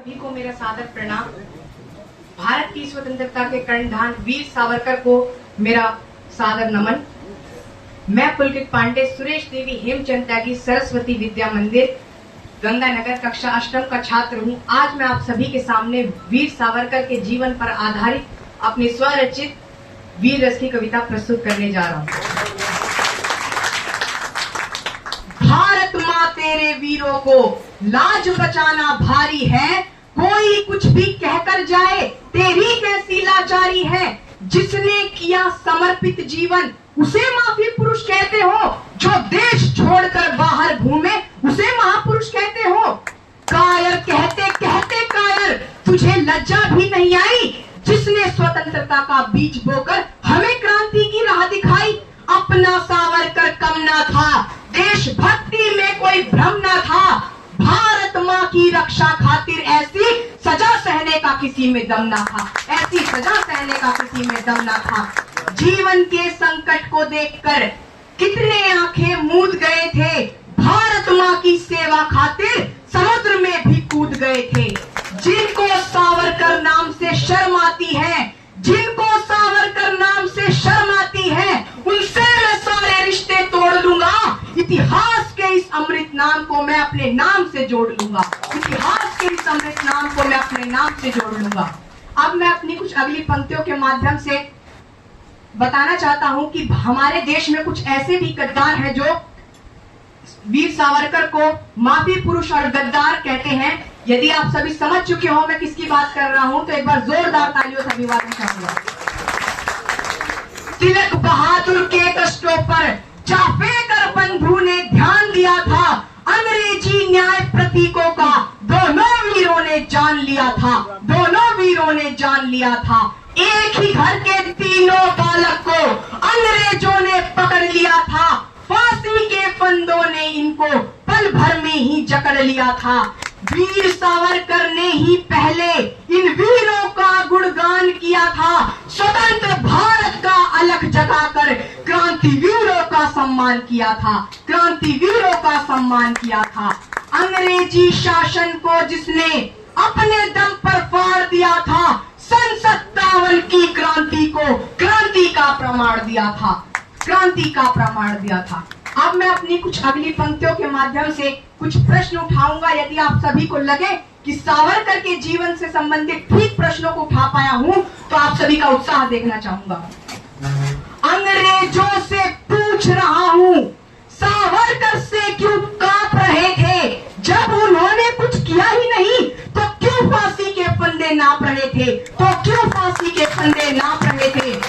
सभी को मेरा सादर प्रणाम। भारत की स्वतंत्रता के कर्णधार वीर सावरकर को मेरा सादर नमन। मैं पुलकित पांडे सुरेश देवी हेमचंद त्यागी सरस्वती विद्या मंदिर गंगानगर कक्षा अष्टम का छात्र हूँ। आज मैं आप सभी के सामने वीर सावरकर के जीवन पर आधारित अपनी स्वरचित वीर रस की कविता प्रस्तुत करने जा रहा हूँ। भारत माँ तेरे वीरों को लाज बचाना भारी है, कोई कुछ भी कहकर जाए तेरी कैसी लाचारी है। जिसने किया समर्पित जीवन उसे माफी पुरुष कहते हो, जो देश छोड़कर बाहर घूमे उसे महापुरुष कहते हो। कायर कहते कहते कायर, तुझे लज्जा भी नहीं आई, जिसने स्वतंत्रता का बीज बोकर हमें क्रांति की राह दिखाई। अपना सावरकर कम ना था, देशभक्ति में कोई भ्रम ना था, भारत माँ की रक्षा खातिर ऐसी सजा सहने का किसी में दम ना था, ऐसी सजा सहने का किसी में दम ना था। जीवन के संकट को देखकर कितने आंखें मूंद गए थे, भारत माँ की सेवा खातिर समुद्र में भी कूद गए थे। जिनको सावरकर नाम से शर्म आती है, जिनको सावरकर नाम से शर्म आती है, उनसे मैं सारे रिश्ते तोड़ लूंगा। इतिहास के इस अमृत नाम को मैं अपने नाम से जोड़ लूंगा, इतिहास के इस अमृत नाम को मैं अपने नाम से जोड़ लूंगा। अब मैं अपनी कुछ अगली पंक्तियों के माध्यम से बताना चाहता हूं कि हमारे देश में कुछ ऐसे भी गद्दार हैं जो वीर सावरकर को माफी पुरुष और गद्दार कहते हैं। यदि आप सभी समझ चुके हो मैं किसकी बात कर रहा हूं तो एक बार जोरदार तालियों से अभिवादन चाहूंगा। तिलक बहादुर के कष्टों पर चापेकर बंधु ने ध्यान दिया था, अंग्रेजी न्याय प्रतीकों का दोनों वीरों ने जान लिया था, दोनों वीरों ने जान लिया था। एक ही घर के तीनों बालक को अंग्रेजों ने पकड़ लिया था, फांसी के फंदों ने इनको पल भर में ही जकड़ लिया था। वीर सावरकर ने ही पहले इन वीरों का गुणगान किया था, स्वतंत्र भारत का अलख जगाकर क्रांतिवीरों का सम्मान किया था, क्रांतिवीरों का सम्मान किया था। अंग्रेजी शासन को जिसने अपने दम पर फाड़ दिया था, सन 57 की क्रांति को क्रांति का प्रमाण दिया था, क्रांति का प्रमाण दिया था। अब मैं अपनी कुछ अगली पंक्तियों के माध्यम से कुछ प्रश्न उठाऊंगा। यदि आप सभी को लगे कि सावरकर के जीवन से संबंधित ठीक प्रश्नों को उठा पाया हूं तो आप सभी का उत्साह देखना चाहूंगा। अंग्रेजों से पूछ रहा हूं, सावरकर से क्यों कांप रहे थे, जब उन्होंने कुछ किया ही नहीं तो क्यों फांसी के फंदे नाप रहे थे, तो क्यों फांसी के फंदे नाप रहे थे।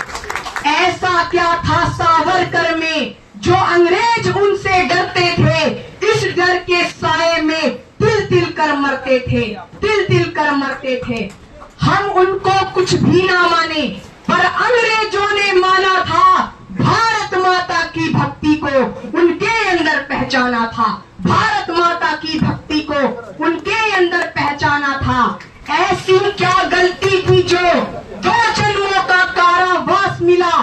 ऐसा क्या था सावरकर में जो अंग्रेज उनसे डरते थे, इस डर के साए में तिल तिल कर मरते थे, तिल तिल कर मरते थे। हम उनको कुछ भी ना माने पर अंग्रेजों ने माना था, भारत माता की भक्ति को उनके अंदर पहचाना था, भारत माता की भक्ति को उनके अंदर पहचाना था। ऐसी क्या गलती थी जो 2 जन्मों का कारावास मिला,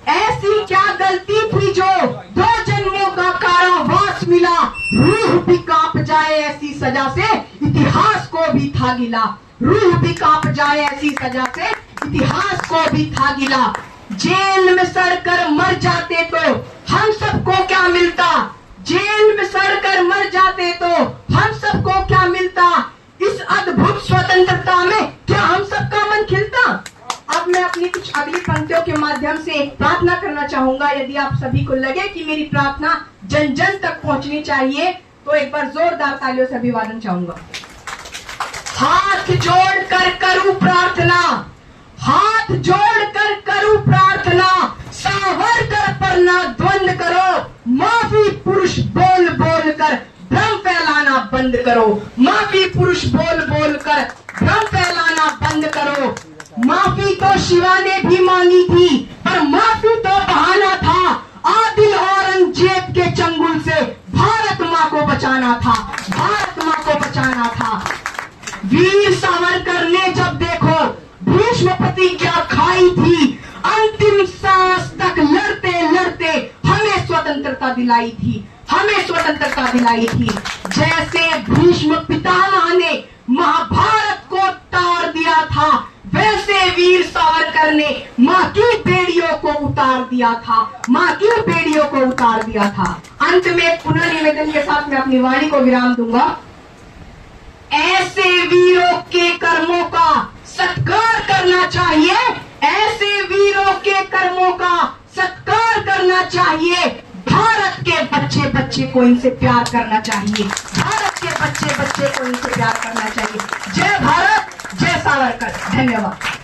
ऐसी क्या गलती थी जो 2 जन्मों का कारावास मिला। रूह भी कांप जाए ऐसी सजा से, इतिहास को भी था गिला, रूह भी कांप जाए ऐसी सजा से, इतिहास को भी था गिला। जेल में सड़कर मर जाते तो हम सबको क्या मिलता, जेल में सड़कर मर जाते तो हम सबको क्या मिलता। इस अद्भुत स्वतंत्रता में क्या हम सबका मन खिलता। अब मैं अपनी कुछ अगली पंक्तियों के माध्यम से प्रार्थना करना चाहूंगा। यदि आप सभी को लगे कि मेरी प्रार्थना जन जन तक पहुंचनी चाहिए तो एक बार जोरदार तालियों से अभिवादन चाहूंगा। हाथ जोड़कर करूं प्रार्थना, हाथ जोड़कर करूं प्रार्थना, सावरकर पर ना द्वंद करो, माफी पुरुष बोल बोल कर भ्रम फैलाना बंद करो, माफी पुरुष बोल बोल कर भ्रम फैलाना बंद करो। माफी तो शिवा ने भी मांगी थी पर माफी तो बहाना था, आदिल औरंगजेब के चंगुल से भारत माँ को बचाना था, भारत माँ को बचाना था। वीर सावरकर ने जब देखो भीष्म प्रतिज्ञा खाई थी, अंतिम सांस तक लड़ते लड़ते हमें स्वतंत्रता दिलाई थी, हमें स्वतंत्रता दिलाई थी। जैसे भीष्म पितामह ने महाभारत को सावरकर ने माँ की बेड़ियों को उतार दिया था, माँ की बेड़ियों को उतार दिया था। अंत में एक पुनः निवेदन के साथ मैं अपनी वाणी को विराम दूंगा। ऐसे वीरों के कर्मों का सत्कार करना चाहिए, ऐसे वीरों के कर्मों का सत्कार करना चाहिए। भारत के बच्चे बच्चे को इनसे प्यार करना चाहिए, भारत के बच्चे बच्चे को इनसे प्यार करना चाहिए। जय भारत, जय सावरकर। धन्यवाद।